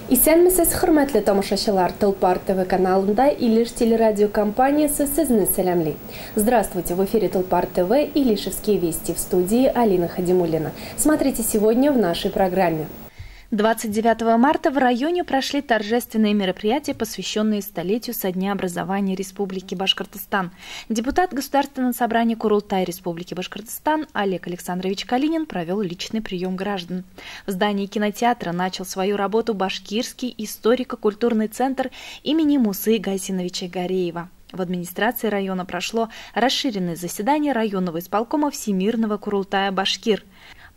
Исәнмесез, хөрмәтле тамашачылар, Толпар ТВ каналында Илиш телерадиокомпаниясы сезне сәламли. Здравствуйте, в эфире Толпар ТВ Илишевские вести, в студии Алина Хадимуллина. Смотрите сегодня в нашей программе. 29 марта в районе прошли торжественные мероприятия, посвященные столетию со дня образования Республики Башкортостан. Депутат Государственного собрания Курултай Республики Башкортостан Олег Александрович Калинин провел личный прием граждан. В здании кинотеатра начал свою работу Башкирский историко-культурный центр имени Мусы Гайсиновича Гареева. В администрации района прошло расширенное заседание районного исполкома Всемирного Курултая Башкир.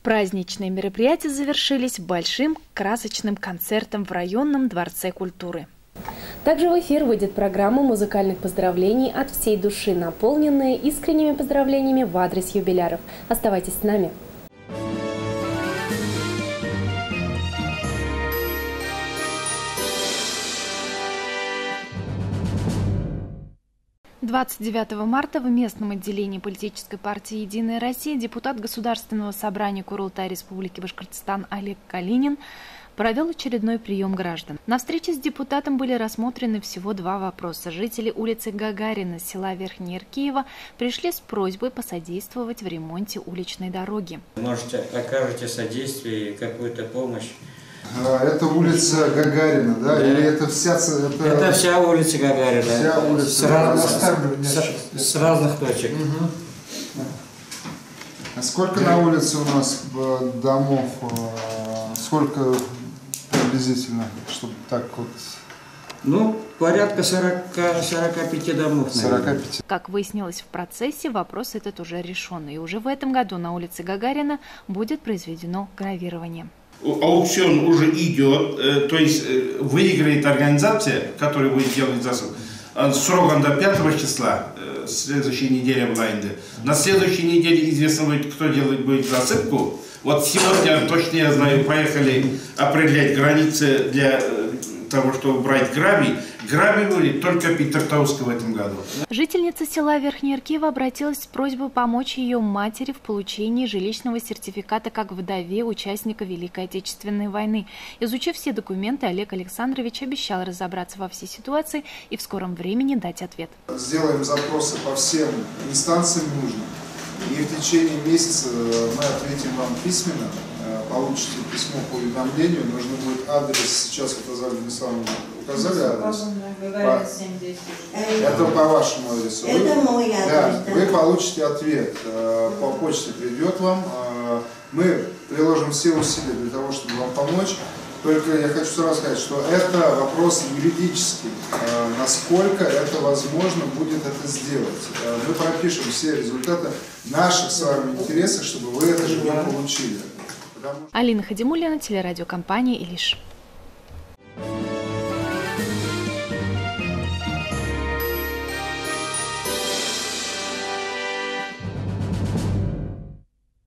Праздничные мероприятия завершились большим красочным концертом в районном дворце культуры. Также в эфир выйдет программа музыкальных поздравлений от всей души, наполненная искренними поздравлениями в адрес юбиляров. Оставайтесь с нами. 29 марта в местном отделении политической партии «Единая Россия» депутат Государственного собрания Курултай Республики Башкортостан Олег Калинин провел очередной прием граждан. На встрече с депутатом были рассмотрены всего два вопроса. Жители улицы Гагарина, села Верхняя Иркиева, пришли с просьбой посодействовать в ремонте уличной дороги. Может, окажете содействие и какую-то помощь? Это улица Гагарина, да? Да. Или это вся... Это вся улица Гагарина. Вся улица. С разных точек. Угу. А сколько на улице у нас домов? Сколько приблизительно, чтобы так вот... Ну, порядка 45 домов. 45. Как выяснилось в процессе, вопрос этот уже решен. И уже в этом году на улице Гагарина будет произведено гравирование. Аукцион уже идет, то есть выиграет организация, которая будет делать засыпку, сроком до 5 числа, следующей неделе в Лайнде. На следующей неделе известно будет, кто делает будет засыпку. Вот сегодня, точно я знаю, поехали определять границы для того, чтобы брать гравий. Гравий будет только Петертауска в этом году. Жительница села Верхняя Иркиева обратилась с просьбой помочь ее матери в получении жилищного сертификата как вдове участника Великой Отечественной войны. Изучив все документы, Олег Александрович обещал разобраться во всей ситуации и в скором времени дать ответ. Сделаем запросы по всем инстанциям нужным. И в течение месяца мы ответим вам письменно. Получите письмо по уведомлению, нужно будет адрес, сейчас указали адрес. Это по вашему адресу. Это мой адрес. Да, вы получите ответ, по почте придет вам. Мы приложим все усилия для того, чтобы вам помочь. Только я хочу сразу сказать, что это вопрос юридический. Насколько это возможно будет это сделать. Мы пропишем все результаты наших с вами интересов, чтобы вы это же получили. Алина Хадимуллина, телерадиокомпания «Илиш».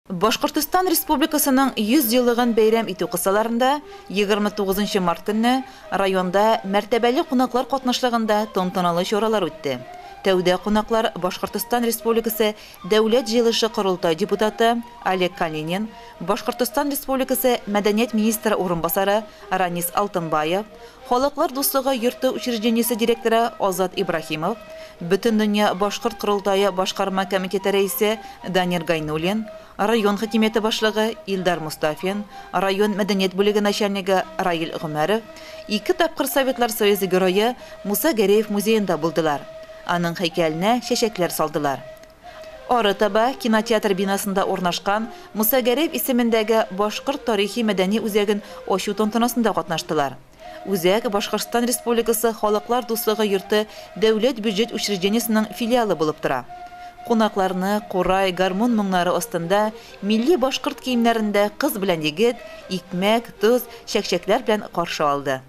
Башкортостан Республикасының 100 еллыгын бәйрәм итү кысаларында 29 март көнне районда мәртәбәле кунаклар катнашлыгында тантаналы чаралар үтте. Тәүдә кунаклар Башкортостан Республикасы Дәүләт җыелышы Курултай депутаты Олег Калинин, Башкортостан Республикасы Мәдәният министры урынбасары Ранис Алтынбаев, Халыклар дуслыгы йорты учреждениесе директоры Азат Ибрахимов, Бөтендөнья Башкорт Курултайы башкарма комитеты рәисе Данир Гайнуллин, район хакимияте башлыгы Илдар Мустафин, район мәдәният бүлеге начальнигы Раил Гомәров, 2 тапкыр Советлар Союзы герое Муса Гареев музеенда булдылар. Аның һәйкәленә чәчәкләр салдылар. Арытаба кинотеатр бинасында урнашкан Муса Гареев исемендәге башкорт тарихи мәдәни үзәген ачу тантанасында катнаштылар. Үзәк Башкортстан Республикасы Халыклар дуслыгы йорты дәүләт бюджет учреждениесенең филиалы булып тора. Кунакларны курай, гармун моңнары астында милли башкорт киемнәрендә кыз белән егет икмәк, туз, чәкчәкләр белән каршы алды.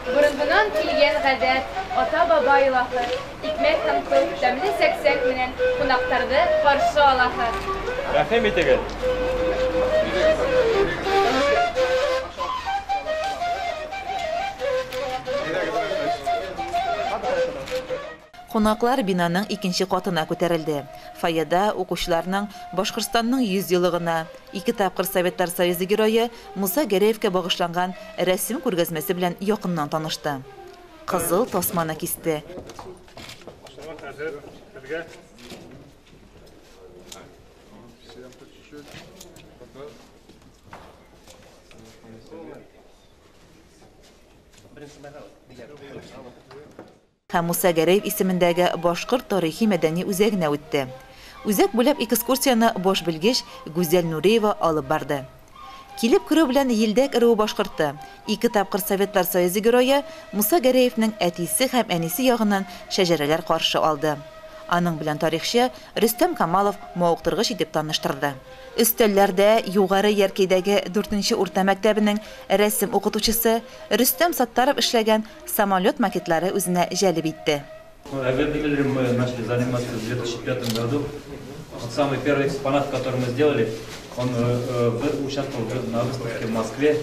Борынгынан килгән гадәт, ата-баба илаһы, икмәк һәм туз, тәмле сәксәк менән кунакларны каршы алаһы. Рәхим итегез. Кунаклар бинаның икенче катына күтәрелде. Фойеда укучыларның Башкортстанның 100 еллыгына 2 тапкыр Советтар Союзы герое Муса Гәрәевкә багышланган рәсем күргәзмәсе белән якыннан танышты. Кызыл тасманы кисте. Һәм Муса Гәрәев исемендәге башкорт тарихи мәдәни үзәгенә үтте. Үзәк буйлап экскурсияны баш белгеч Гүзәл Нуриева алып барды. Килеп керү белән елдәк иреү башкорты 2 тапкыр Советтар Союзы герое Муса Гәрәевнең әтисе һәм әнисе ягыннан шәҗәрәләр каршы алды. Аның белән тарихчы Рөстәм Камалов мавыктыргыч итеп таныштырды. Өстәлләрдә югары яркәйдәге 4-нче урта мәктәбенең рәсем укытучысы Рөстәм Саттаров эшләгән самолет макетлары үзенә җәлеп итте. Авиадвигателем мы начали заниматься в 2005 году. Вот самый первый экспонат, который мы сделали, он участвовал на выставке в Москве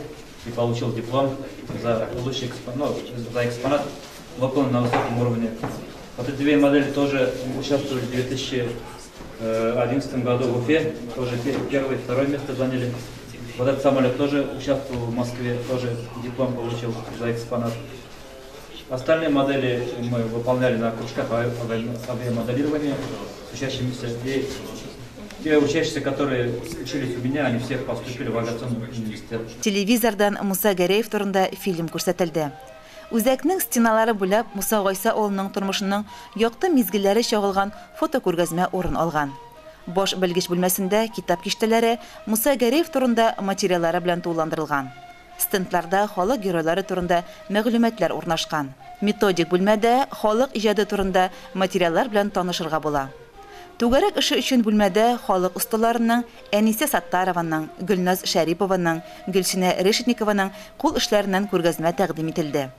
и получил диплом за лучший экспонат, выполнен на высоком уровне. Вот эти две модели тоже участвовали в 2011 году в Уфе, тоже первое и второе место заняли. Вот этот самолет тоже участвовал в Москве, тоже диплом получил за экспонат. Остальные модели мы выполняли на кружках авиамоделирования с учащимися. И те учащиеся, которые учились у меня, они все поступили в авиационный университет. Телевизордан Муса Гәрәев турында фильм күрсәтелде. Үзәкнең стеналары буйлап Муса Гайса авылының тормышының якты мизгелләре чагылган фотокүргәзмә урын алган. Баш белгеч бүлмәсендә китап киштәләре Муса Гәрәев турында материаллары белән тулыландырылган. Стендларда халык геройлары турында мәгълүматлар урнашкан. Методик бүлмәдә халык иҗаты турында материаллар белән танышырга була. Түгәрәк эше өчен бүлмәдә халык осталарының Әнисе Саттарованың, Гөлназ Шәрипованың, Гөлсинә Решетникованың кул эшләреннән күргәзмә тәкъдим ителде.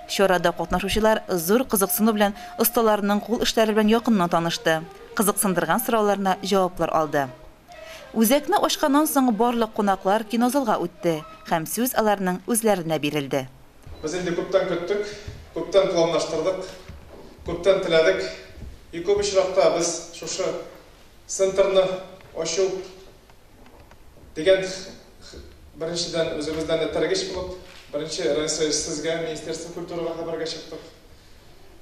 Чарада катнашучылар зур кызыксыну белән осталарының кул эшләре белән якыннан танышты. Кызыксындырган сорауларына җаваплар алды. Үзәкне ачканнан соң барлык кунаклар кинозалга үтте һәм сүз аларның үзләренә бирелде. Без инде күптән көттек, күптән планлаштырдык, күптән теләдек. И күп очракта без шушы центрны ачу дигән беренчедән үзебездән тәргеш булып, беренче рәсәй сезгә Министерство культурага хәбәргә чыктык.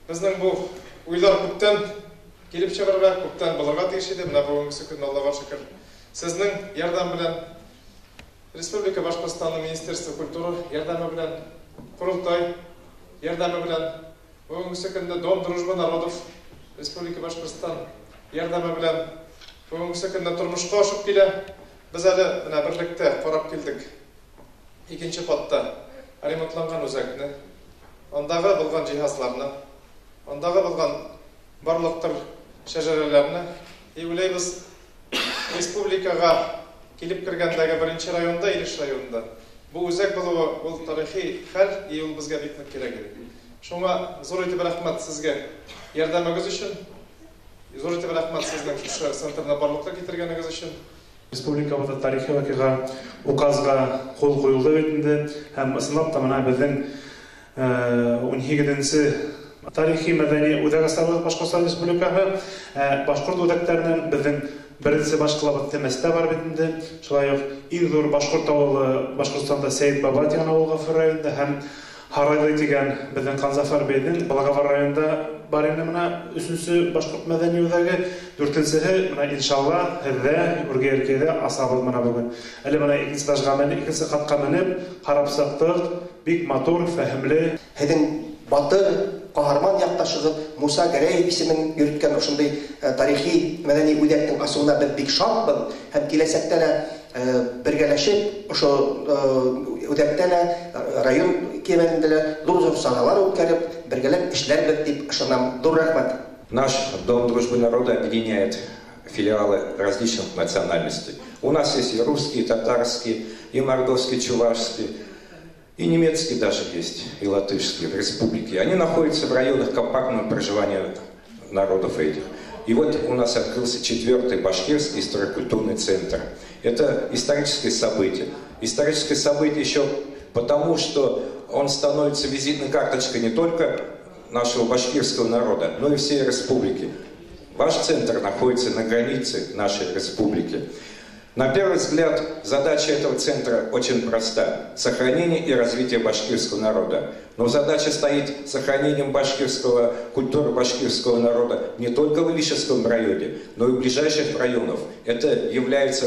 Безнең бу уйлар күптән килеп чыгарга, күптән булырга тиеш иде. Менә бүгенге көнне Аллага шөкер. Сезнең ярдәм белән Республика Башкортстанның Министерство культуры ярдәме белән, Курултай ярдәме белән, бүгенге көнне Дом дружбы народов Республика Башкортстан ярдәме белән бүгенге көнне тормышка ашып килә. Без әле менә берлектә карап килдек. Икенче катта ремонтланган үзәкне, андагы булган җиһазларны, андагы булган барлыктыр шәҗәрәләрне уйлайбыз. Республикага килеп кергәндәге беренче районда, Илеш районында бу үзәк булуы ул тарихи хәл, ул безгә бик нык кирәк иде. Шуңа зур итеп рәхмәт сезгә ярдәмегез өчен. Зур итеп рәхмәт сезнең шушы центрны барлыкка китергәнегез өчен. Республикабызда тарихи вакыйга указга кол куелды битендә һәм ысынлап та менә безнең 12-нче тарихи мәдәни үзәк астарлык Башкортстан Республикаһы башкорт үзәкләренең безнең беренче башкалабыз Теместә бар битендә. Шулай ук иң зур башкорт авылы Башкортстанда Сәйд Баба дигән авылга районында һәм Харайлы дигән безнең Канзафар бейнең Балагавар районында бар инде менә 3-нче башкорт мәдәни үзәге, 4-нчеһе менә иншалла һәрдә Үргәлкәдә асабыз менә бүген. Әле менә 2-нче этажга менеп, 2-нче катка менеп карап сактык, бик матур, фәһемле. Һәдән батыр каһарман якташыгыз Муса Гәрәев исемен йөрткән ошондай тарихи мәдәни үзәкнең асуына без бик шатбыз һәм киләсәктә дә бергәләшеп ошо үзәктә дә район кемәлендә зур саралар үткәреп бергәләп эшләрбез дип ышанам. Зур рәхмәт. Наш Дом дружбы народа объединяет филиалы различных национальностей. У нас есть и русские, и татарские, и мордовские, и чувашские, и немецкие даже есть, и латышские в республике. Они находятся в районах компактного проживания народов этих. И вот у нас открылся 4-й башкирский историко-культурный центр. Это историческое событие. Историческое событие еще потому, что он становится визитной карточкой не только нашего башкирского народа, но и всей республики. Ваш центр находится на границе нашей республики. На первый взгляд, задача этого центра очень проста – сохранение и развитие башкирского народа. Но задача стоит сохранением культуры башкирского народа не только в Илишевском районе, но и в ближайших районах. Это является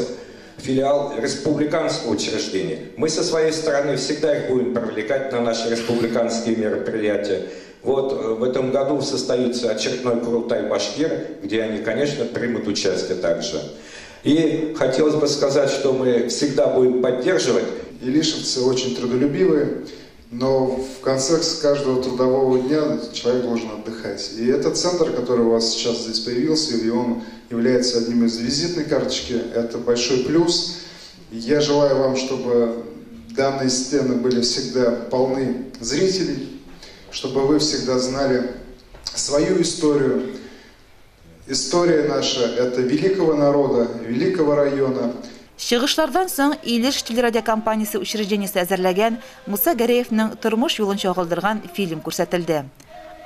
филиал республиканского учреждения. Мы со своей стороны всегда их будем привлекать на наши республиканские мероприятия. Вот в этом году состоится очередной Курултай башкир, где они, конечно, примут участие также. И хотелось бы сказать, что мы всегда будем поддерживать. Илишевцы очень трудолюбивые, но в конце каждого трудового дня человек должен отдыхать. И этот центр, который у вас сейчас здесь появился, и он является одним из визитной карточки, это большой плюс. Я желаю вам, чтобы данные стены были всегда полны зрителей, чтобы вы всегда знали свою историю. История наша – это великого народа, великого района. Чыгышлардан соң Илеш телерадиокомпаниясе учреждениесе әзерләгән Муса Гәрәевнең тормыш юлын чагылдырган фильм күрсәтелде.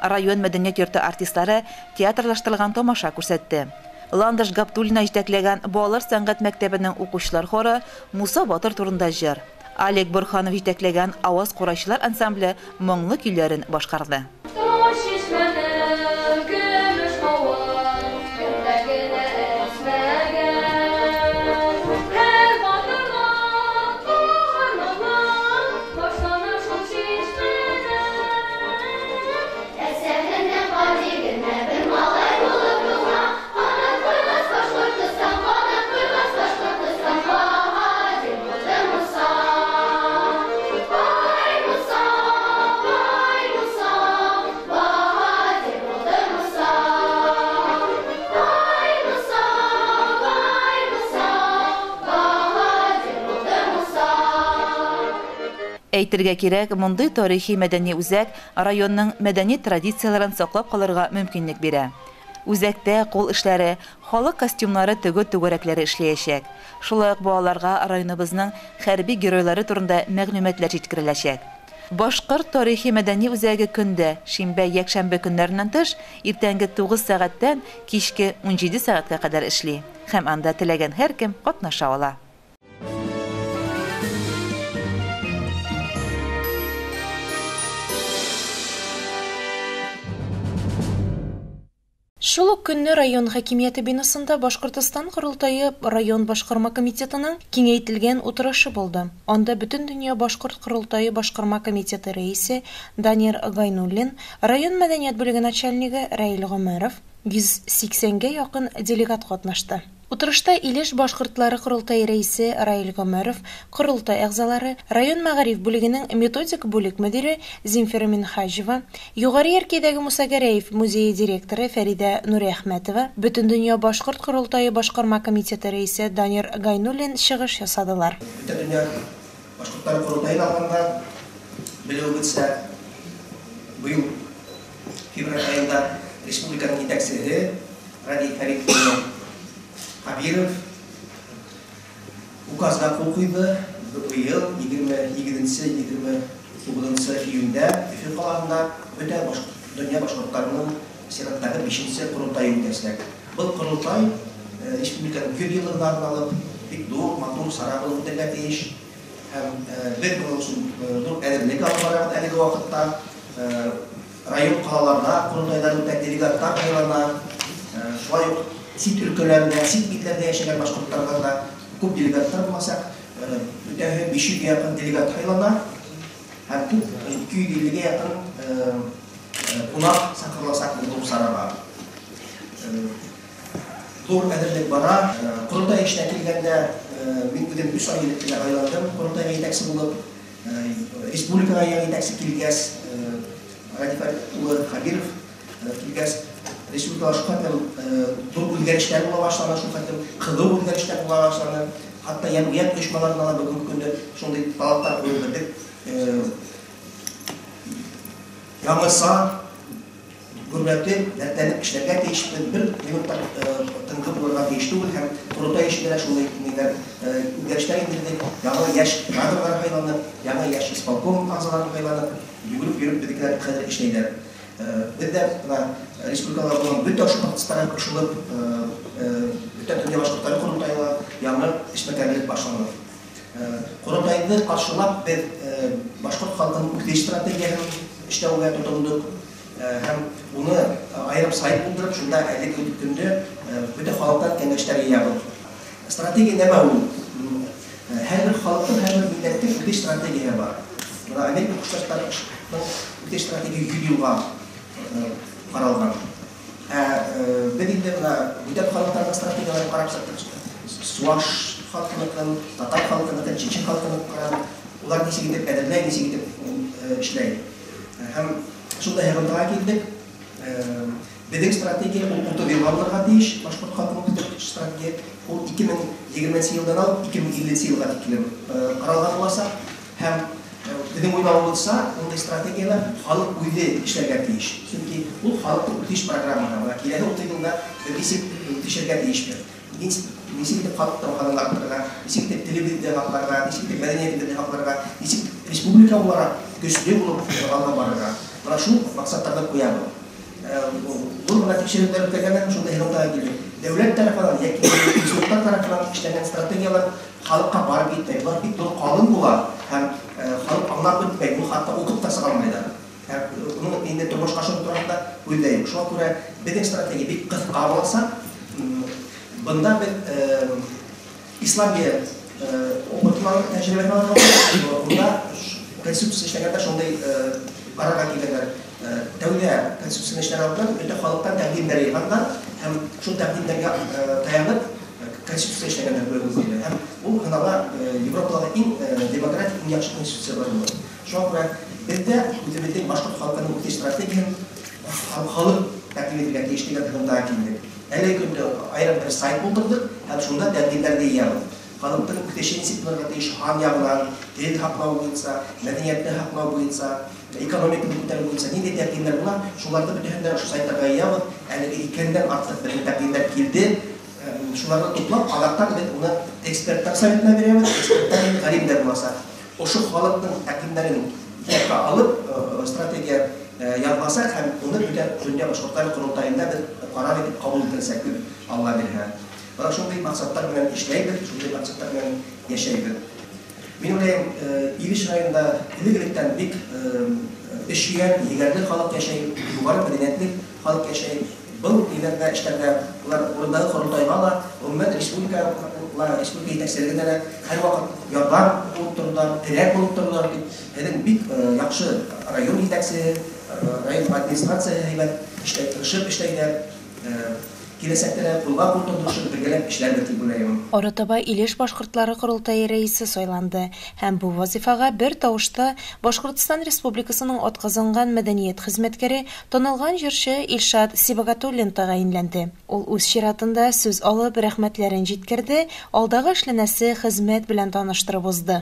Район мәдәният йорты артистлары театрлаштырылган тамаша күрсәтте. Ландыш Гаптуллина җитәкләгән балалар сәнгать мәктәбенең укучылар хоры Муса Батыр турында җыр. Олег Бурханов җитәкләгән аваз курайчылар ансамбле моңлы көйләрен башкарды. Әйтергә кирәк, мондый тарихи мәдәни үзәк районның мәдәни традицияларын саклап калырга мөмкинлек бирә. Үзәктә кул эшләре, халык костюмнары төгү түгәрәкләре эшләячәк. Шулай ук балаларга районыбызның хәрби геройлары турында мәгълүматлар җиткереләчәк. Башкорт тарихи мәдәни үзәге көндә, шимбә-якшәмбе көннәреннән тыш, иртәнге 9 сәгатьтән кичке 17 сәгатькә кадәр эшли. Һәм анда теләгән һәркем катнаша ала. Шул ук көнне район хакимияте бинасында Башкортстан Курултайы район башкарма комитетының киңәйтелгән утырышы булды. Анда бөтен дөнья Башкорт Курултайы башкарма комитеты рәисе Данир Гайнуллин, район мәдәният бүлеге начальнигы Раил Гомәров, 180-гә якын делегат катнашты. Утырышта Илеш башкортлары Курултай рәисе Раил Гомәров, Курултай әгъзалары, район мәгариф бүлегенең методик бүлек мөдире Зинфира Минхаҗева, югары яркәйдәге Муса Гәрәев музее директоры Фәридә Нурәхмәтова, бөтен дөнья Башкорт Курултайы башкарма комитеты рәисе Данир Гайнуллин чыгыш ясадылар. Бөтен дөнья Башкортлар Курултайын алганда белүебезчә, быел февраль айында республиканың җитәкчесе Ради Фәрид Хабиров указга кул куйды. Быел 27-29 июньдә Өфе каласында бөтен дөнья башкортларының сираттагы 5-нче Курултай үткәреләчәк. Бұл Курултай республиканың 100 еллыгын арналып, бик зур, матур, сара булып үтәргә тиеш. Һәм бер зур әдәбият алымнары әлеге вакытта район калаларда Курултайдан үтә делегатлар сайлана. Шулай ук сит өлкәләрендә, сит битләрдә яшәгән башкортларга да күп делегатлар булмасак, бүтән 500-гә якын делегат сайлана. Һәм 250-гә якын кунак сакырласак булып сарага. Зур әдәбият бара. Курултай эшенә килгәндә мин үзем 3 ай элек айландым. Курултай җитәкчесе булып, республикага җитәкчесе килгәс, Радифар улы Хабиров килгәс, республика шулкадәр зур үзгәрешләр була башлана, шулкадәр кызу үзгәрешләр була башлана. Хатта җәмгыять оешмаларына да бүгенге көндә шундый талаплар куелды. Яңгыса гүрмәте дәртләнеп эшләргә тиешме, бер минутта тынкы булырга тиеш түгел һәм Курултай эшендә шундый үзгәрешләр индерде. Яңа яшь кадрлар сайланып, яңа яшь исполком әгъзалары сайланып, йөгереп безнекеләр хәзер эшләйләр. Бізде республикалар болған бүт ошпақтыстары қышылып, бүттен түнде башқұрттары құрылтайла, яңыр ішмекерлік башланыр. Құрылтайды қаршылап біз башқұрт халқының үкдеш стратегиясын іштеуге тұтылдық. Һәм оны айырып сайып бұлдырып, шында әлік өткенде бүті халықтан кәңгештері ябыл. Стратегия нәмә ол? Әрбір халықтың, әрбір милләттің үкдеш стратегия бар. Америка құштастарының үкдеш стратегия 100 жылға қаралған. Біз енді бүтен халықтардың стратегияларын қарап сақтық. Суаш халқынықын, татар халқынықын, чечен халқынықын, олар несегедеп әдірләй, несегедеп ішләй. Һәм шунда ғылымдыға келдік. Біздің стратегия ол ұлты велғаларға дейіш, башқұрт халқының стратегия ол 2020 жылдан алып 2050 жылға текілім қаралған боласа, һәм біздің ойлау болса, ондай стратегиялар халық өзі ішлерге дейіш. Çünkü бұл халықтың үтеш программаға, келеді ұлты жылда бесек үтешерге дейіш бер. Несекетіп халықтың қадаларына, несекетіп телевизия хақларға, несекетіп мәдениетінде хақларға, несекетіп республика олара көсінде болып алға барыға. Бұна шу мақсаттарда қоябы. Бұл мұна текшерілдер өткергенен шунда ғылымдаға келді. Дәулет тарапынан, яки институттар тарапынан іштеген стратегиялар халыққа барып етмей. Бұлар бит бұл қалың бола, һәм халық аңлап өтмей, бұл хатта оқып та сығалмайды. Оның енді тұрмыш қашын тұрғанда өйдейік. Шуға көре біздің стратегия бек қысқа болса, бұнда біз исламия оқытылған тәжірибені алған, онда конституция іштегенде шондай араға келгендер дәуле конституцияны іштен алған, өте халықтан тәңгендер еғандан, һәм шул тәңгендерге таянып конституция іштегендер бөлігінде. Һәм бұл ғынала Европадағы ең демократик, ең яқшы конституциялар болды. Шуға көре бізде өзіміздің башқұрт халқының өте стратегиясын халық тәқдим етуге тиіштеген ғылымдаға келдік. Әлі күнде айрым бір сайт болдырдық, һәм шунда тәңгендерде иямыз. Халықтың үктешен септілерге дейіш хан яғынан, тілді хақлау бойынса, мәдениетті хақлау бойынса, экономиканы көтері бойынса, неде тәңгендер бұла, шуларды бүтіндер ұшы сайттарға иямыз, әлі екенден артық бір тәңгендер келді, шуларды топлап, алақтан біз оны эксперттар советіне береміз, эксперттар енді ғалимдер боласа. Ошы халықтың тәңгендерін епқа алып, стратегия yazmasak hem onu bile önce başkortları kurultayında bir karar edip kabul edilsek Allah bilir. Bana şunday maksatlarla işleyip, şunday maksatlarla yaşayıp. Benim öyle İliş rayonunda iliklikten bir işleyen, yegerli halk yaşayıp, yuvarı medeniyetli halk yaşayıp, bu ileride işlerde orada kurultaylarla, Ümmet Respublika yetekçilerine her vakit yardım olup dururlar, direk olup dururlar. Hedin bir yakşı rayon yetekçisi, rayon administrasiya işleyip işleyler, келесәктәре булга култырдырышып бергәләп эшләр бит булайым. Оратабай Илеш башкортлары курултайы рәисе сайланды һәм бу вазифага бер тавышта Башкортстан Республикасының атказанган мәдәният хезмәткәре, танылган җырчы Илшат Сибагатуллин тәгаенләнде. Ул үз чиратында сүз алып рәхмәтләрен җиткерде, алдагы эшләнәсе хезмәт белән таныштырып узды.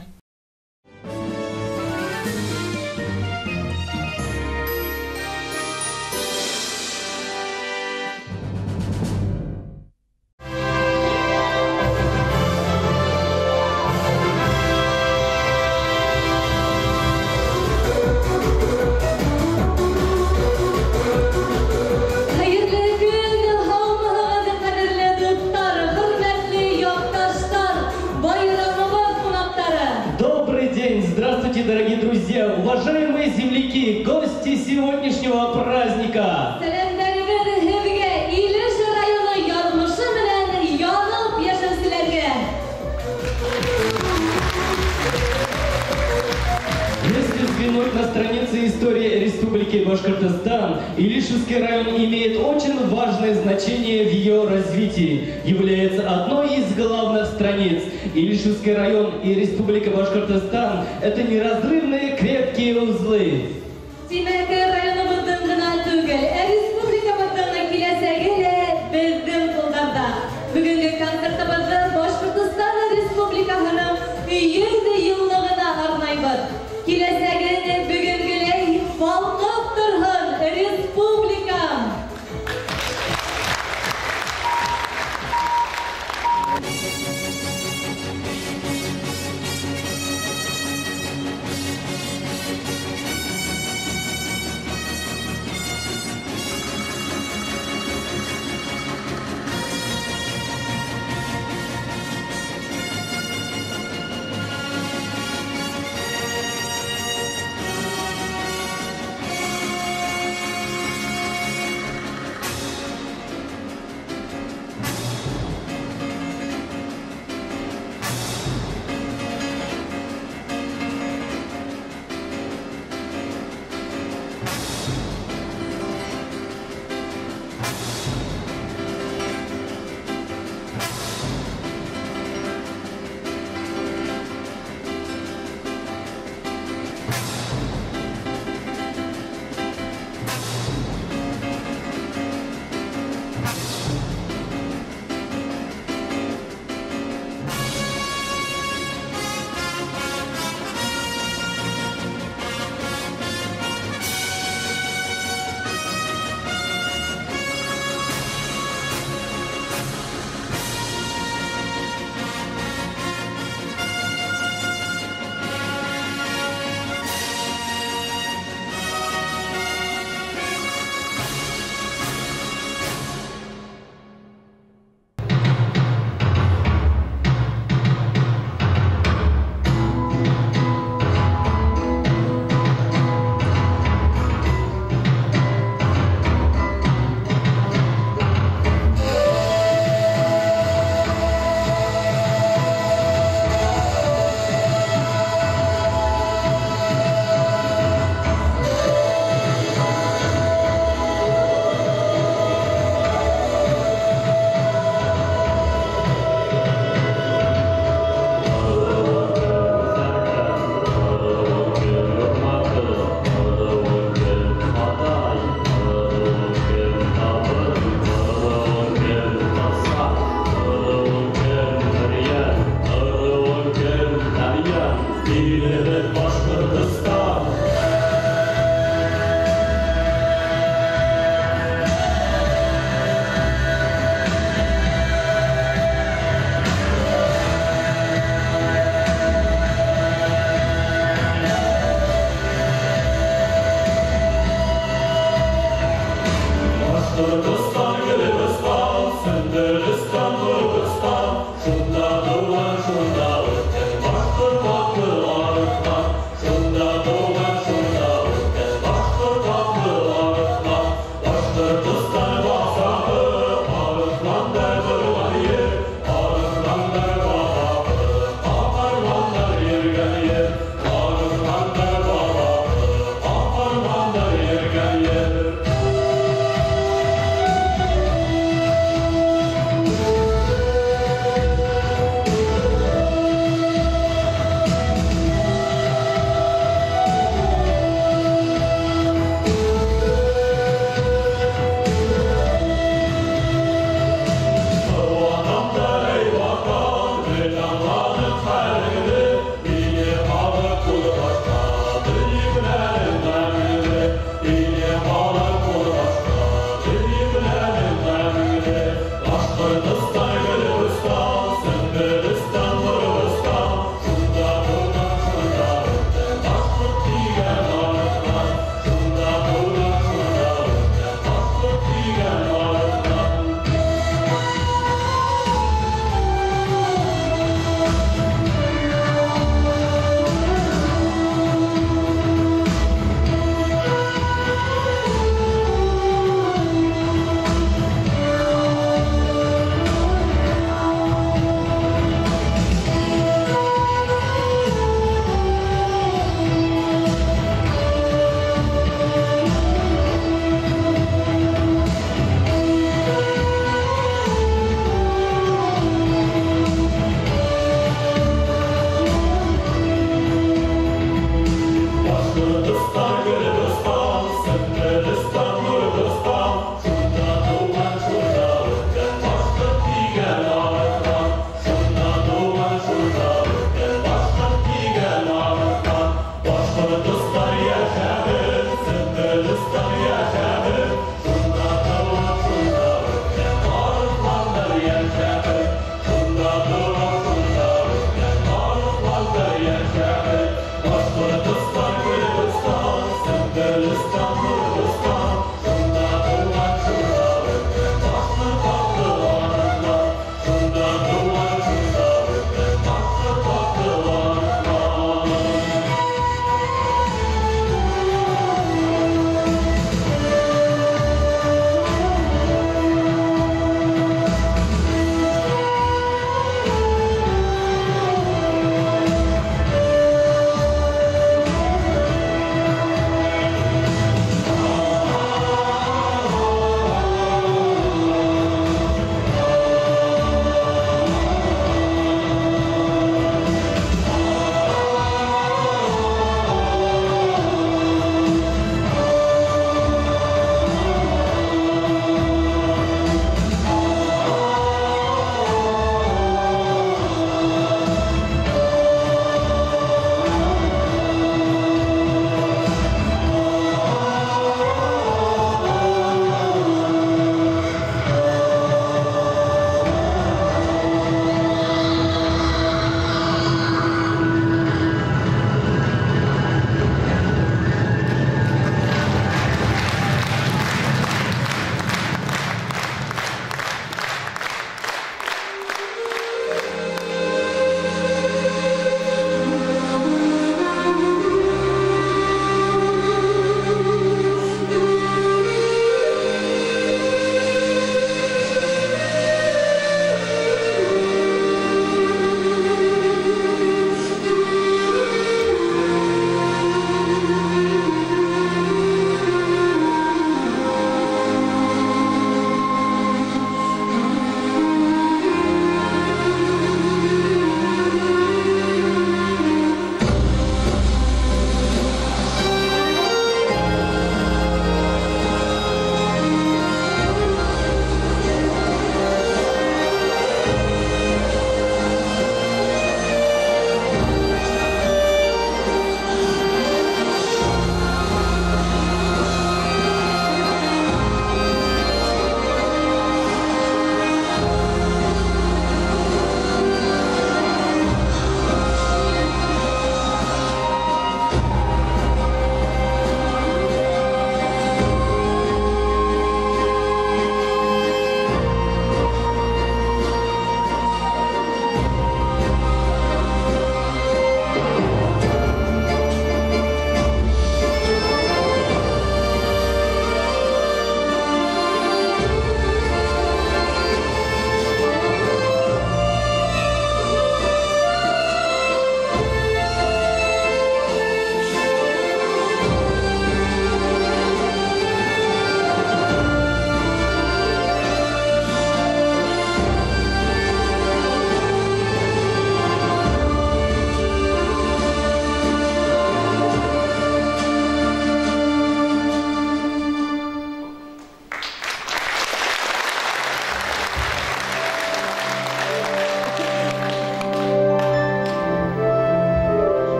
Дорогие друзья, уважаемые земляки, гости сегодняшнего праздника! Если взглянуть на страницы истории Республики Башкортостан, Илишевский район имеет очень важное значение в ее развитии, является одной из главных страниц. Илишевский район и Республика Башкортостан – это неразрывные крепкие узлы.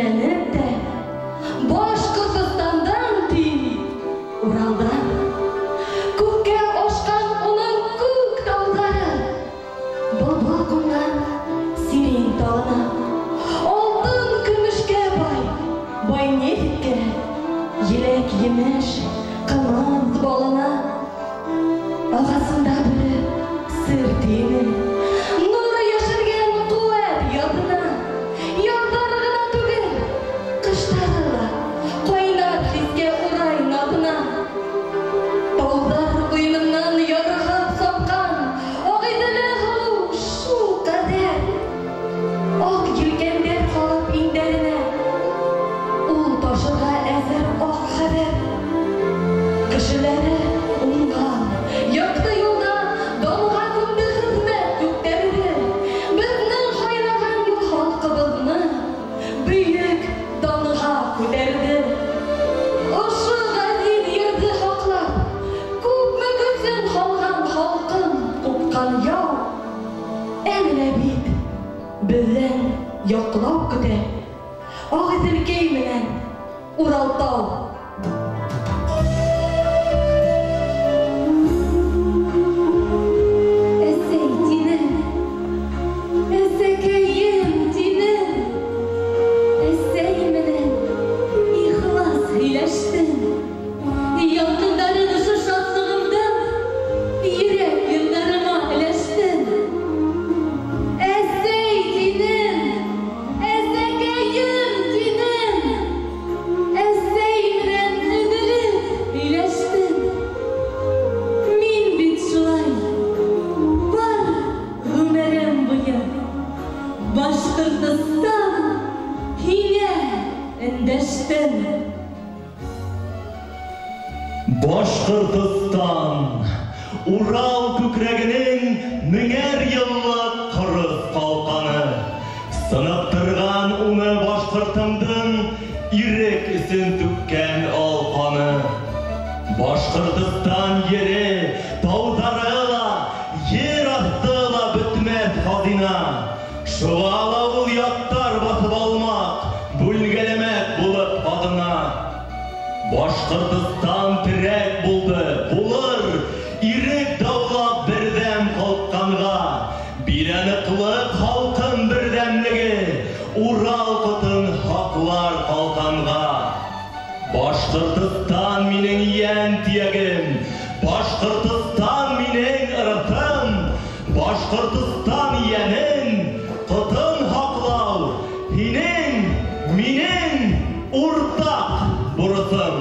Үйреніп те Башқұртстандан тиіп Уралдан көкке ұшқан оның көк таудары бұлбұл қонған сирен тауына алтын күмішке бай нефтке елек емеш қымыз болына ағасында бір сыр тені нұр ешірген қуат ядына яддарғына түгел қыштағыла қойнар тезге орай набына таудар ұйынымнан ярығып соққан оғиділі ғылу шу қадер ақ елкендер қалып индеріне ұл ташыға әзір ақ хабар кішілері ұнған яқты юлда долға күнді қызмет көктерді біздің қайнаған ел халқыбызны бүйік даныға көтерді ұшы ғазиз ерді хақлап көп мүгізін қалған халқын қопқан яу әміне бит бізден яқылау күте ақ зілкей менен Уралтау Башқұртстан, Урал көкірегінің міңер еллық қырыз қалқаны. Сынып тұрған уны башқұртымдың ирек ісін түккен алқаны. Башқұртстан ері таударыла, ер астыла бітмәс қазина. Шуала бұл яттар басып алмақ, бүлгелемек болып адына. Башқұртстан тірек болды, бұлыр, ирек даулап бірдем қалқанға. Биранықлы халқын бірдемлігі, Урал құтын хақлар қалқанға. Башқұртстан менің ең тиегім, Башқұртстан менің ұрытым, Башқұртстан енің құтын хақлау, менің ұртақ бурысым.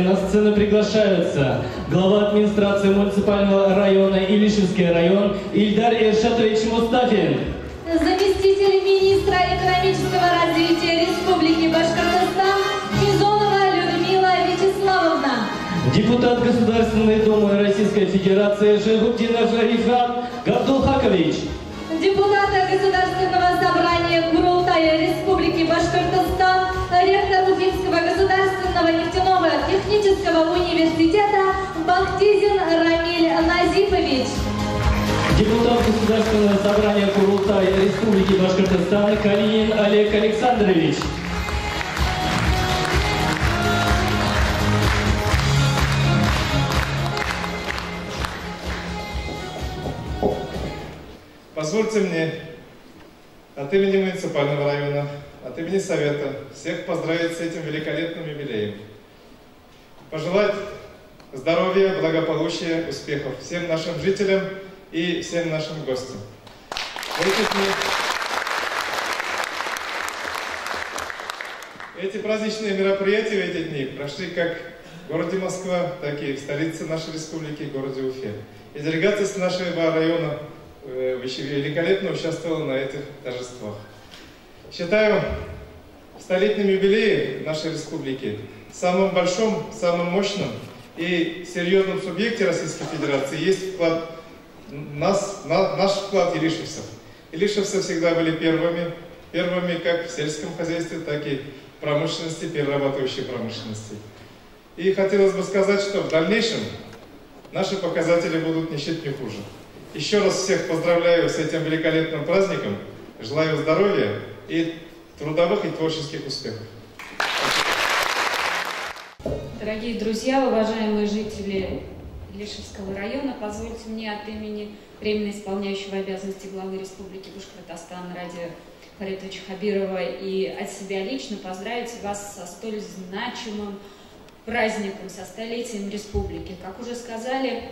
на сцену приглашаются глава администрации муниципального района Илишевский район Ильдар Эршатович Мустафин, заместитель министра экономического развития Республики Башкортостан Мизонова Людмила Вячеславовна, депутат Государственной Думы Российской Федерации Шайхутдинов Рифат Габдулхакович, депутат Государственного собрания Курултая Республики Башкортостан, ректор Уфимского государственного нефтяного технического университета Бахтизин Рамиль Назипович, депутат Государственного собрания Курултая Республики Башкортостан Калинин Олег Александрович, Позвольте мне от имени муниципального района, от имени Совета всех поздравить с этим великолепным юбилеем. Пожелать здоровья, благополучия, успехов всем нашим жителям и всем нашим гостям. Эти праздничные мероприятия в эти дни прошли как в городе Москва, так и в столице нашей республики, городе Уфе. И делегация с нашего района великолепно участвовала на этих торжествах. Считаю, в столетнем юбилее нашей республики самым большим, самым мощным и серьезным субъекте Российской Федерации есть вклад наш вклад илишевцев. Илишевцы всегда были первыми как в сельском хозяйстве, так и в промышленности, перерабатывающей промышленности. И хотелось бы сказать, что в дальнейшем наши показатели будут ничуть не хуже. Еще раз всех поздравляю с этим великолепным праздником, желаю здоровья и трудовых и творческих успехов. Дорогие друзья, уважаемые жители Илишевского района, позвольте мне от имени временно исполняющего обязанности главы Республики Башкортостан Ради Фаритовича Хабирова и от себя лично поздравить вас со столь значимым праздником, со столетием республики. Как уже сказали,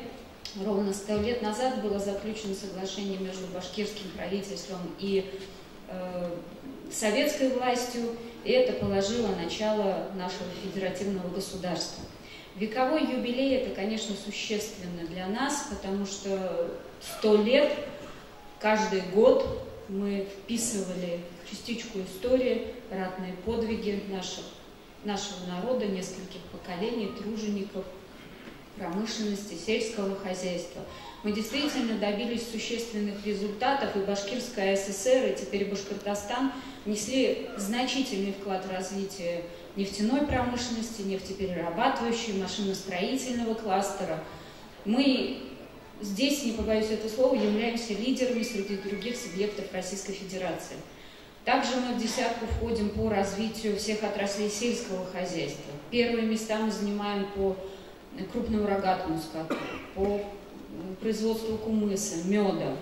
ровно 100 лет назад было заключено соглашение между башкирским правительством и советской властью, и это положило начало нашего федеративного государства. Вековой юбилей – это, конечно, существенно для нас, потому что 100 лет, каждый год мы вписывали частичку истории, ратные подвиги нашего народа, нескольких поколений, тружеников, промышленности, сельского хозяйства. Мы действительно добились существенных результатов, и Башкирская ССР, и теперь Башкортостан внесли значительный вклад в развитие нефтяной промышленности, нефтеперерабатывающей, машиностроительного кластера. Мы здесь, не побоюсь этого слова, являемся лидерами среди других субъектов Российской Федерации. Также мы в десятку входим по развитию всех отраслей сельского хозяйства. Первые места мы занимаем по крупному рогатому скоту, по производству кумыса, меда.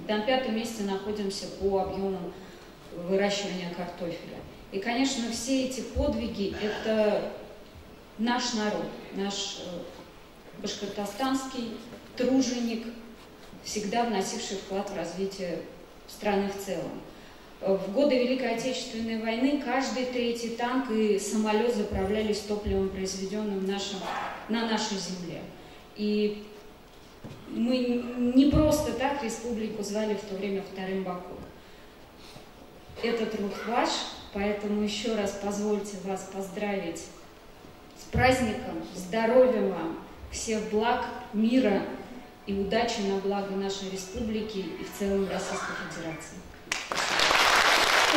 На 5-м месте находимся по объему выращивания картофеля. И, конечно, все эти подвиги – это наш народ, наш башкортостанский труженик, всегда вносивший вклад в развитие страны в целом. В годы Великой Отечественной войны каждый 3-й танк и самолет заправлялись топливом, произведенным на нашей земле. И мы не просто так республику звали в то время вторым Баку. Это труд ваш, поэтому еще раз позвольте вас поздравить с праздником, здоровья вам, всех благ, мира и удачи на благо нашей республики и в целом Российской Федерации.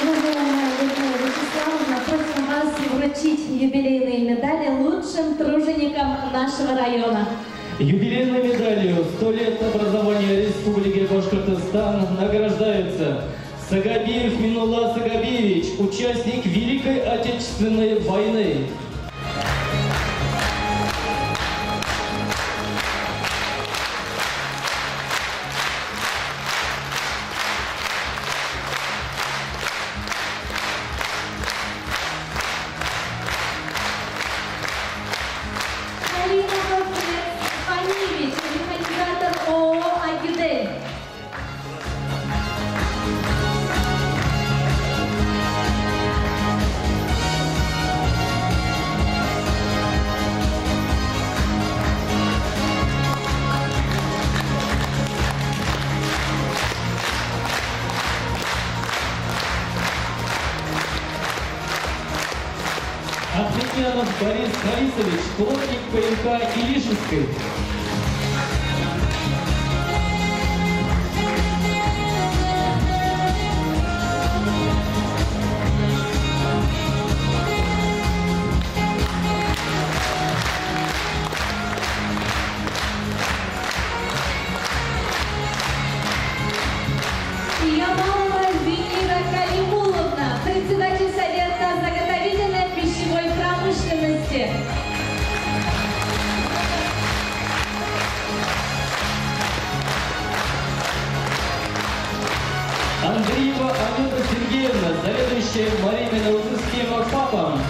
Уважаемая Людмила Вячеславовна, просим вас вручить юбилейные медали лучшим труженикам нашего района. Юбилейной медалью 100 лет образования Республики Башкортостан награждается Сагабиев Минулла Сагабиевич, участник Великой Отечественной войны. Ахметьянов Борис Борисович, плотник ПМК Илишевской. Ямалова Зинира Калимуловна, председатель Совета заготовительной пищевой промышленности. Андреева Анюта Сергеевна, заведующая Мариино-Узырским ФАПом.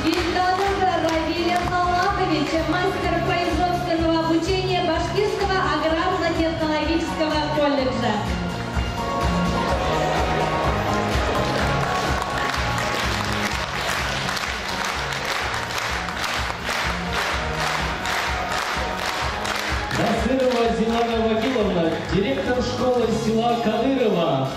Вильданова Равиля Халаповича, мастер производственного обучения Башкирского аграрно-технологического колледжа. Насырова Зилана Вакиловна, директор школы села Кадырова.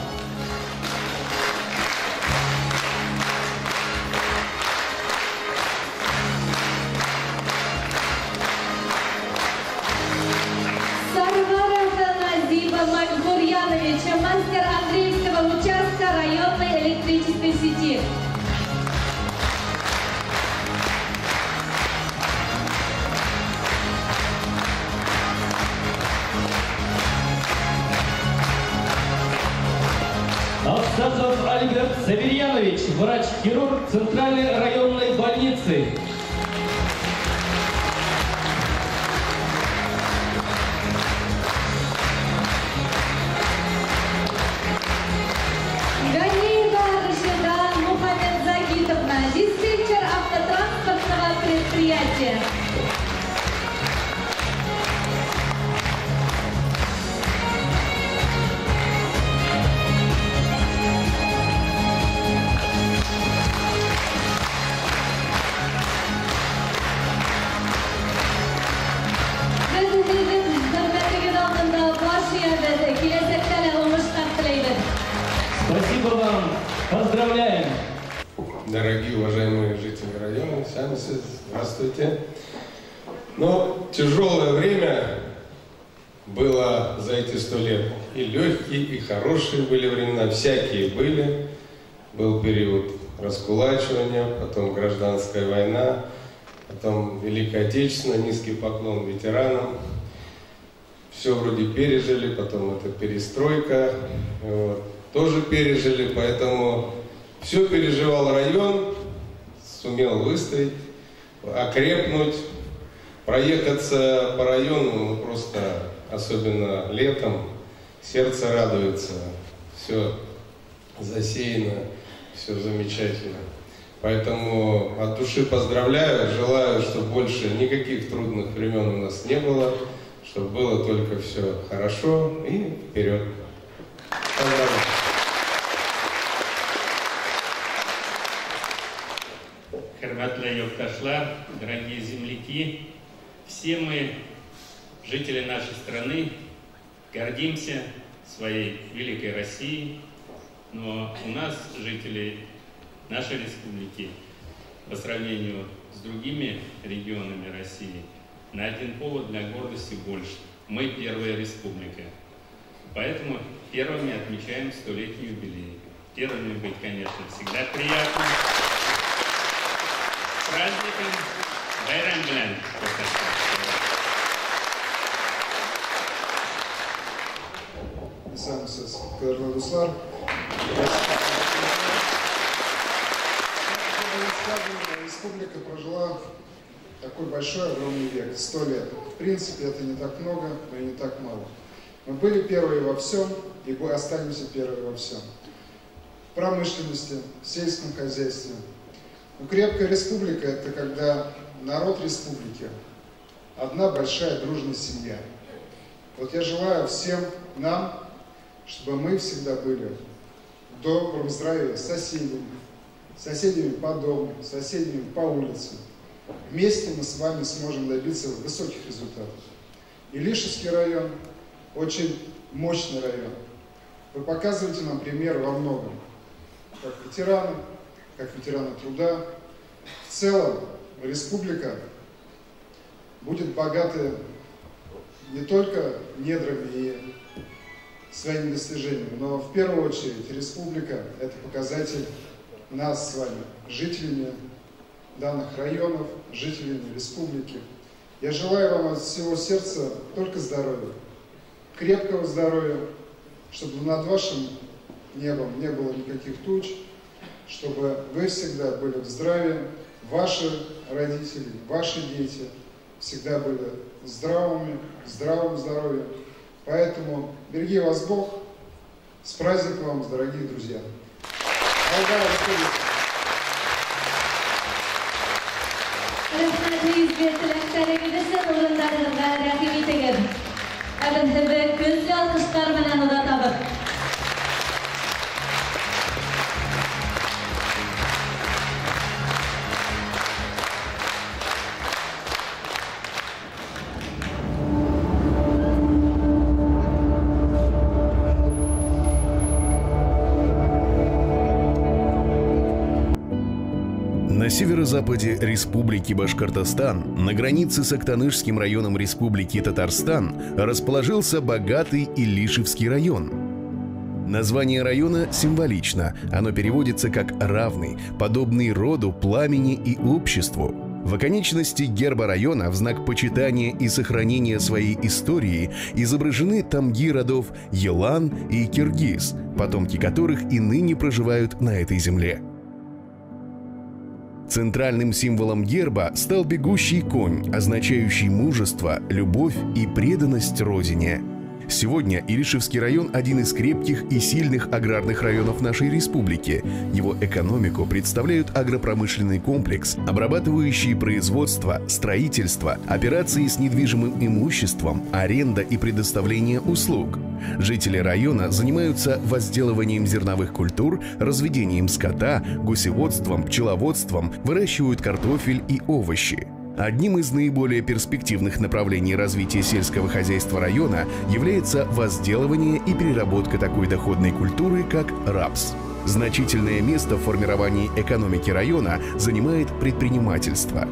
Сарварова Назиба Макбурьяновича, мастер Андреевского участка районной электрической сети. Абсазов Альберт Саверьянович, врач-хирург Центральной районной больницы. Ганиева Рашида Мухаммедзагитовна, диспетчер автотранспортного предприятия. Спасибо вам. Поздравляем. Дорогие уважаемые жители района, сянцы, здравствуйте. Но тяжелое время было за эти 100 лет. И легкие, и хорошие были времена, всякие были. Был период раскулачивания, потом гражданская война, потом Великая Отечественная, низкий поклон ветеранам. Все вроде пережили, потом это перестройка, вот, тоже пережили, поэтому все переживал район, сумел выстоять, окрепнуть, проехаться по району, ну, просто, особенно летом, сердце радуется, все засеяно, все замечательно. Поэтому от души поздравляю, желаю, чтобы больше никаких трудных времен у нас не было, чтобы было только все хорошо и вперед. Поздравляю. Хурматлы юртташлар, дорогие земляки, все мы, жители нашей страны, гордимся своей великой Россией, но у нас, жителей нашей республики, по сравнению с другими регионами России, на один повод для гордости больше. Мы первая республика. Поэтому первыми отмечаем 100-летний юбилей. Первыми быть, конечно, всегда приятно. С праздником Байрам Билан. Республика прожила такой большой, огромный век, 100 лет. В принципе, это не так много, но и не так мало. Мы были первые во всем и останемся первые во всем. В промышленности, в сельском хозяйстве. Но крепкая республика – это когда народ республики – одна большая дружная семья. Вот я желаю всем нам, чтобы мы всегда были в добром здравии с соседями, соседями по дому, соседями по улице. Вместе мы с вами сможем добиться высоких результатов. Илишевский район очень мощный район. Вы показываете нам пример во многом. Как ветераны труда. В целом республика будет богата не только недрами и своими достижениями, но в первую очередь республика – это показатель нас с вами, жителями данных районов, жителями республики. Я желаю вам от всего сердца только здоровья, крепкого здоровья, чтобы над вашим небом не было никаких туч, чтобы вы всегда были в здравии, ваши родители, ваши дети всегда были здравыми, в здравом здоровье. Поэтому береги вас Бог. С праздником вас, дорогие друзья. На северо-западе Республики Башкортостан, на границе с Актанышским районом Республики Татарстан, расположился богатый Илишевский район. Название района символично, оно переводится как «равный», подобный роду, пламени и обществу. В оконечности герба района в знак почитания и сохранения своей истории изображены тамги родов Елан и Киргиз, потомки которых и ныне проживают на этой земле. Центральным символом герба стал бегущий конь, означающий мужество, любовь и преданность родине. Сегодня Илишевский район – один из крепких и сильных аграрных районов нашей республики. Его экономику представляют агропромышленный комплекс, обрабатывающий производство, строительство, операции с недвижимым имуществом, аренда и предоставление услуг. Жители района занимаются возделыванием зерновых культур, разведением скота, гусеводством, пчеловодством, выращивают картофель и овощи. Одним из наиболее перспективных направлений развития сельского хозяйства района является возделывание и переработка такой доходной культуры, как рапс. Значительное место в формировании экономики района занимает предпринимательство.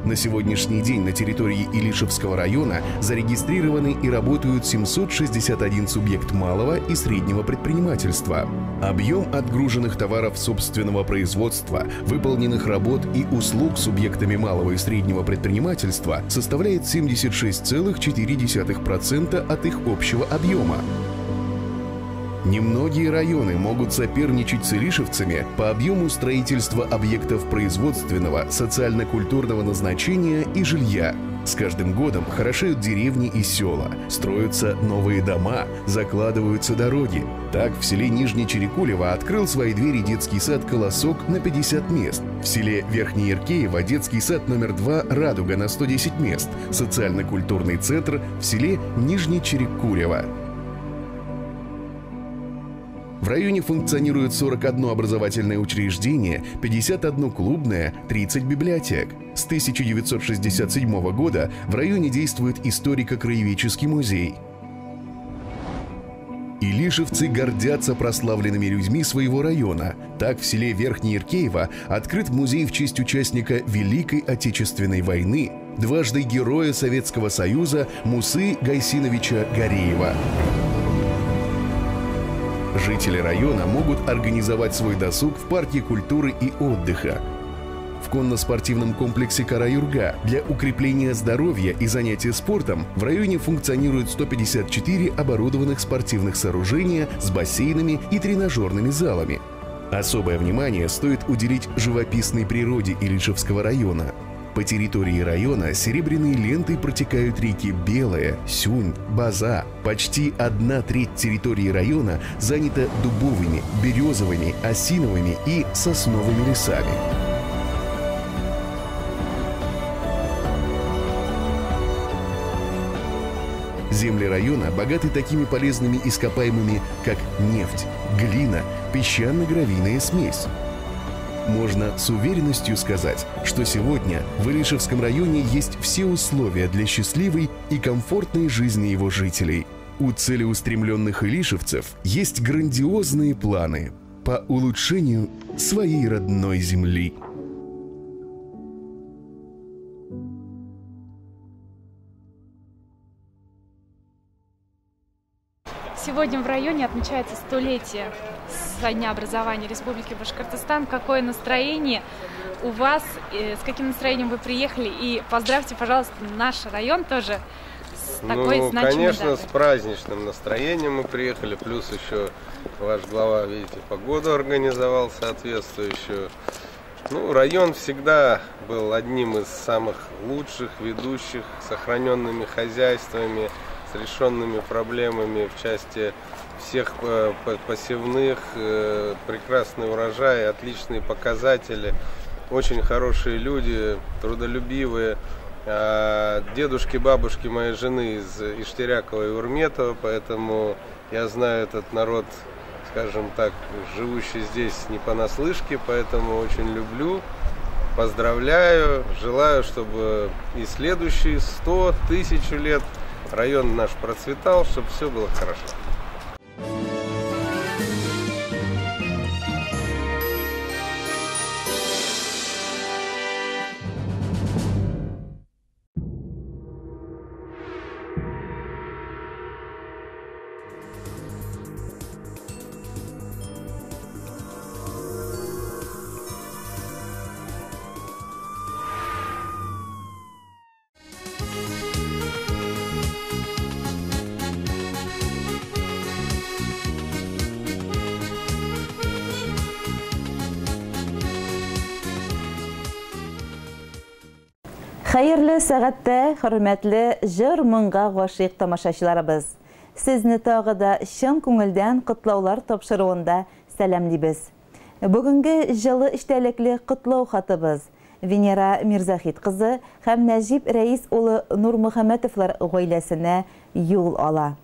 На сегодняшний день на территории Илишевского района зарегистрированы и работают 761 субъект малого и среднего предпринимательства. Объем отгруженных товаров собственного производства, выполненных работ и услуг субъектами малого и среднего предпринимательства составляет 76,4% от их общего объема. Немногие районы могут соперничать с илишевцами по объему строительства объектов производственного, социально-культурного назначения и жилья. С каждым годом хорошеют деревни и села, строятся новые дома, закладываются дороги. Так, в селе Нижнечерекулево открыл свои двери детский сад «Колосок» на 50 мест. В селе Верхнеяркеево детский сад номер 2 «Радуга» на 110 мест. Социально-культурный центр в селе Нижнечерекулево. В районе функционирует 41 образовательное учреждение, 51 клубное, 30 библиотек. С 1967 года в районе действует историко-краеведческий музей. Илишевцы гордятся прославленными людьми своего района. Так, в селе Верхнеяркеево открыт музей в честь участника Великой Отечественной войны, дважды Героя Советского Союза Мусы Гайсиновича Гореева. Жители района могут организовать свой досуг в парке культуры и отдыха, в конно-спортивном комплексе «Кара-Юрга». Для укрепления здоровья и занятия спортом в районе функционирует 154 оборудованных спортивных сооружения с бассейнами и тренажерными залами. Особое внимание стоит уделить живописной природе Илишевского района. По территории района серебряной лентой протекают реки Белая, Сюнь, База. Почти 1/3 территории района занята дубовыми, березовыми, осиновыми и сосновыми лесами. Земли района богаты такими полезными ископаемыми, как нефть, глина, песчано-гравийная смесь. Можно с уверенностью сказать, что сегодня в Илишевском районе есть все условия для счастливой и комфортной жизни его жителей. У целеустремленных илишевцев есть грандиозные планы по улучшению своей родной земли. Сегодня в районе отмечается 100-летие со дня образования Республики Башкортостан. Какое настроение у вас? С каким настроением вы приехали? И поздравьте, пожалуйста, наш район тоже с такой значимой конечно, датой. с праздничным настроением мы приехали. Плюс еще ваш глава, видите, погоду организовал соответствующую. Район всегда был одним из самых лучших, ведущих, с сохраненными хозяйствами, с решенными проблемами в части всех посевных, прекрасный урожай, отличные показатели, очень хорошие люди, трудолюбивые. Дедушки, бабушки моей жены из Иштирякова и Урметова, поэтому я знаю этот народ, скажем так, живущий здесь не понаслышке, поэтому очень люблю, поздравляю, желаю, чтобы и следующие 100, 1000 лет район наш процветал, чтобы все было хорошо. Хәерле сәгатьтә, хөрмәтле җыр-моңга гашыйк тамашачыларыбыз. Сезне тагы да чын күңелдән котлаулар тапшыруында сәламлибез. Бүгенге җылы эчтәлекле котлау хатыбыз Венера Мирзахит кызы һәм Нәҗип Рәис улы Нурмөхәммәтовлар гаиләсенә юл ала.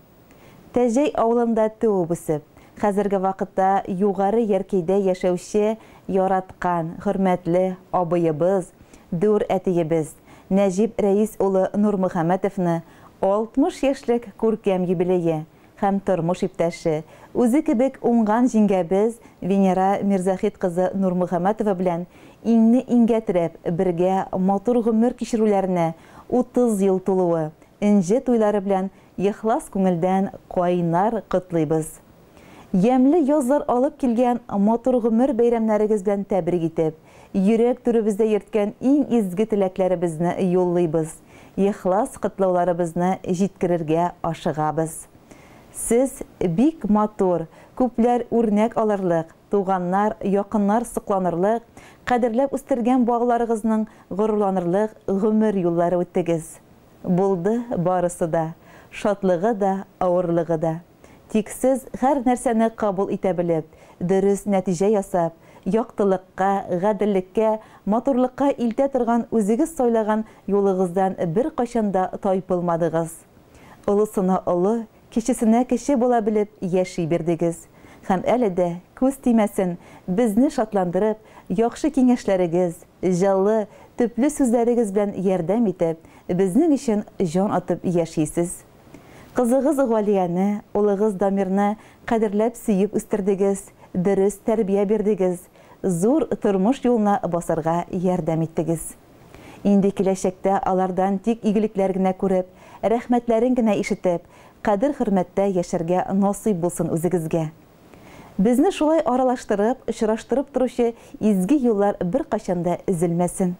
Тәҗәй авылында туып үсеп, хәзерге вакытта югары яркәйдә яшәүче яраткан, хөрмәтле абыебыз, дүр әтиебез Нәҗип Рәис улы Нурмөхәммәтовны 60 яшьлек күркәм юбилее һәм тормыш иптәше, үзе кебек уңган җиңгәбез Венера Мирзахит кызы Нурмөхәммәтова белән иңне иңгә терәп бергә матур гомер кичерүләренә 30 ел тулуы, инҗе туйлары белән ихлас күңелдән кайнар котлыйбыз. Ямлы язлар алып килгән матур гомер бәйрәмнәрегез белән тәбрик итеп, йөрәк түребездә йөрткән иң изге теләкләребезне юллыйбыз. Ихлас котлауларыбызны җиткерергә ашыгабыз. Сез бик матур, күпләр үрнәк алырлык, туганнар, якыннар сокланырлык, кадерләп үстергән багларыгызның горурланырлык гомер юллары үттегез. Булды барысы да, шатлыгы да, авырлыгы да. Тик сез һәр нәрсәне кабул итә белеп, дөрес нәтиҗә ясап, яктылыкка, гаделлеккә, матурлыкка илтә торган үзегез сайлаган юлыгыздан бер кайчанда тайпылмадыгыз. Улысына улы, кичесенә кеше була белеп яши бирдегез. Һәм әле дә күз тимәсен, безне шатландырып, яхшы киңәшләрегез, җылы, төпле сүзләрегез белән ярдәм итеп, безнең өчен җан атып яшисез. Кызыгыз Галияне, улыгыз Дамирны кадерләп сөеп үстердегез, дөрес тәрбия бирдегез, зур тормыш юлына басарга ярдәм иттегез. Инде киләчәктә алардан тик игелекләр генә күреп, рәхмәтләрен генә ишетеп, кадер-хөрмәттә яшәргә насыйп булсын үзегезгә. Безне шулай аралаштырып, очраштырып торучы изге юллар бер качанда изелмәсен.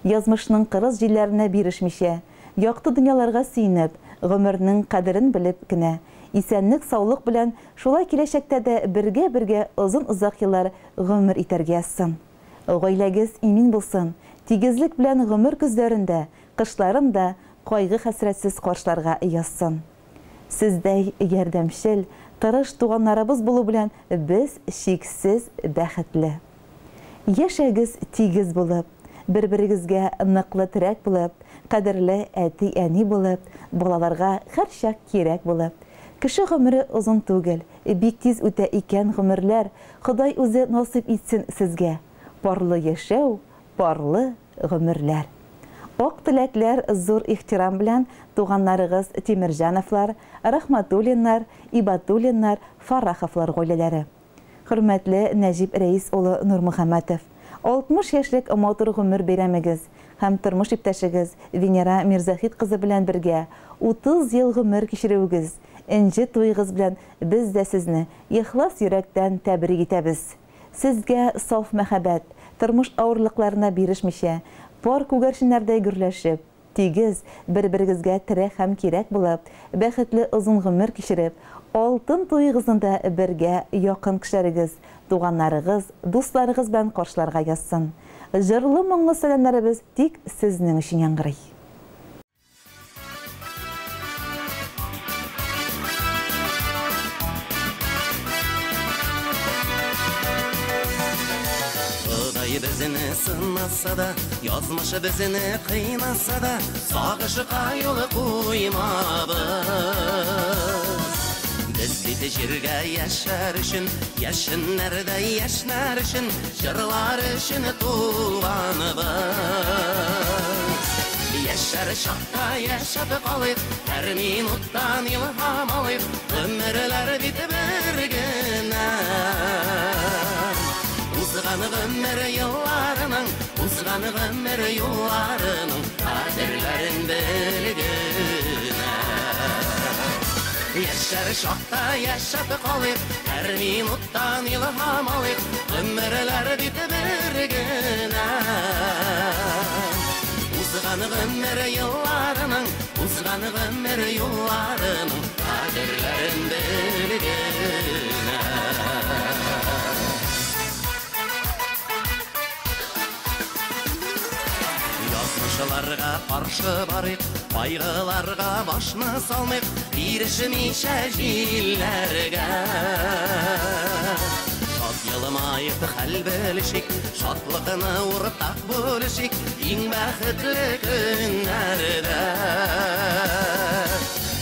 Язмышның кырыс җилләренә бирешмичә, якты дөньяларга сөйнеп, гомернең кадерен белеп кенә, исәнлек, саулык белән шулай киләчәктә дә бергә озын-озак еллар гомер итәргә язсын. Гаиләгез имин булсын, тигезлек белән гомер көзләрендә, кышларында кайгы-хәсрәтсез каршыларга язсын. Сездәй ярдәмчел, тырыш туганнарыбыз булу белән без шиксез бәхетле. Яшәгез тигез булып, бер-берегезгә ныклы терәк булып, кадерле әти-әни булып, балаларга һәрчак кирәк булып. Кеше гомере озын түгел, бик тиз үтә икән гомерләр. Ходай үзе насип итсен сезгә. Парлы яшәү, парлы гомерләр. Ак теләкләр зур ихтирам белән туганнарыгыз Тимирҗановлар, Рахматуллиннар, Ибатуллиннар, Фараховлар гаиләләре. Хөрмәтле Нәҗип Рәис улы Нурмөхәммәтов, 60 яшьлек матур гомер бәйрәмегез һәм тормыш иптәшегез Венера Мирзахит кызы белән бергә 30 ел гомер кичерүегез, энҗе туйгыз белән без дә сезне ихлас йөрәктән тәбрик итәбез. Сезгә саф мәхәббәт, тормыш авырлыкларына бирешмичә, пар күгәрченнәрдәй гөрләшеп, тигез бер-берегезгә терәк һәм кирәк булып, бәхетле озын гомер кичереп, алтын туйгызында бергә якын кешеләрегез, туганнарыгыз, дусларыгыз белән каршыларга язсын. Җырлы моңлы сәламнарыбыз тик сезнең өчен яңгырый. Безне сынаса да, язмышы безне кыйнаса да, сагышка юл куймабыз. Без бит җиргә яшәр өчен, яшеннәрдә яшьләр өчен, җырлар өчен туганбыз. Яшәр чакта яшәп калыйк, һәр минуттан илһам алыйк, гомерләр бит бер генә. Узган гомер елларының, узган гомер юлларының кадерләрен белгенә. Яшәр чакта яшәп калыйк, һәр минуттан илһам алыйк, гомерләр бит бер генә. Узган гомер елларының, узган гомер юлларының кадерләрен белгенә. Язмышларга каршы барыйк, кайгыларга башны салмыйк, бирешмичә җилләргә. Шат елмаеп хәл белешик, шатлыкны уртак бүлешик, иң бәхетле көннәрдә.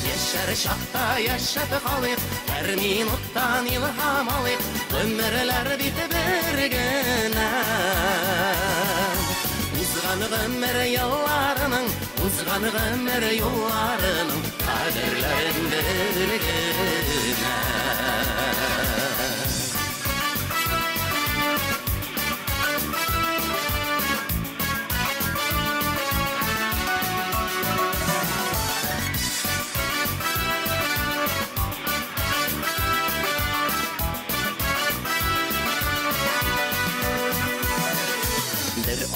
Яшәр чакта яшәп калыйк, һәр минуттан илһам алыйк, гомерләр бит бер генә. Узган гомер елларының, узган гомер юлларының кадерләрен белгенә.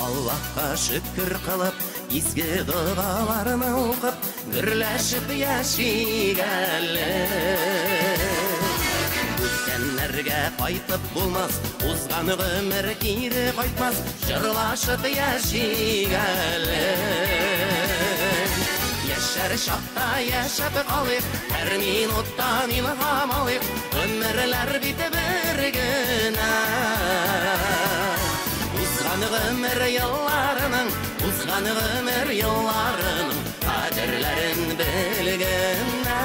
Аллаһка шөкер кылып, изге дуаларны укып, гөрләшеп яшигәнләр. Үткәннәргә кайтып булмас, узган гомер кире кайтмас, җырлашып яшигәнләр. Яшәр чакта яшәп калыйк, һәр минуттан илһам алыйк, гомерләр бит бер генә. Узган гомер елларының, узган гомер елларының кадерләрен белгенә.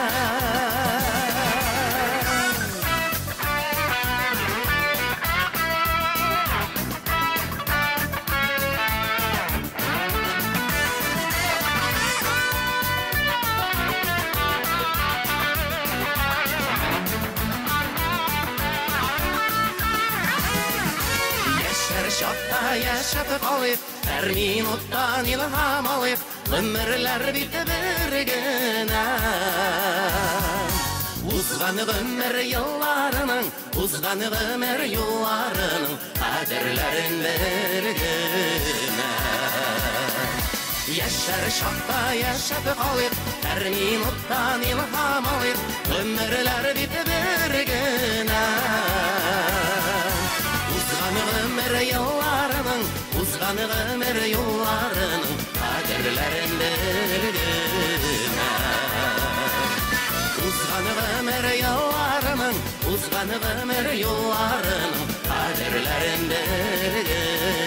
Чакта яшәп калыйк, һәр минуттан илһам алыйк, гомерләр бит бер генә. Узган гомер елларының, узган гомер юлларының кадерләрен белгенә. Яшәр чакта яшәп калыйк, һәр минуттан илһам алыйк, гомерләр бит бер генә. Узган гомер елларының, узган гомер юлларының кадерләрен белгенә. Узган гомер елларының, узган гомер юлларының кадерләрен белгенә.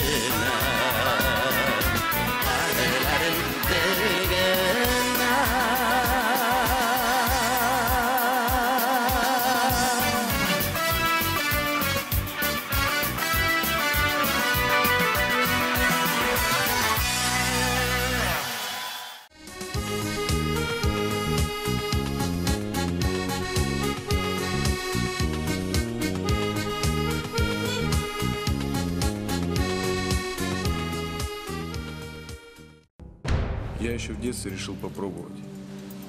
Я еще в детстве решил попробовать.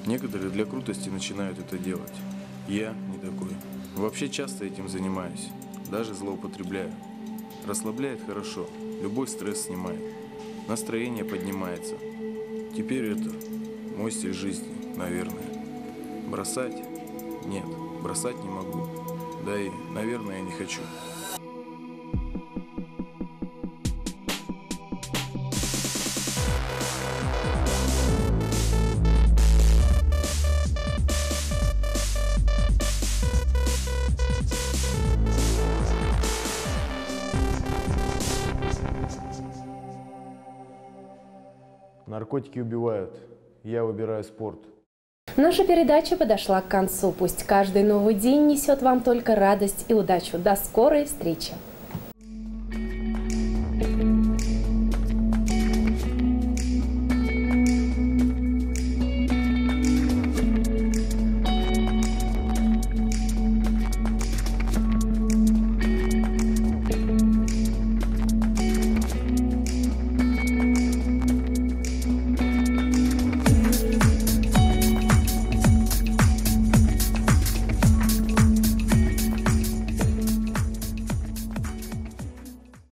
Некоторые для крутости начинают это делать. Я не такой. Вообще часто этим занимаюсь, даже злоупотребляю. Расслабляет хорошо, любой стресс снимает. Настроение поднимается. Теперь это мой стиль жизни, наверное. Бросать? Нет, бросать не могу. Да и, наверное, я не хочу. Наркотики убивают. Я выбираю спорт. Наша передача подошла к концу. Пусть каждый новый день несет вам только радость и удачу. До скорой встречи!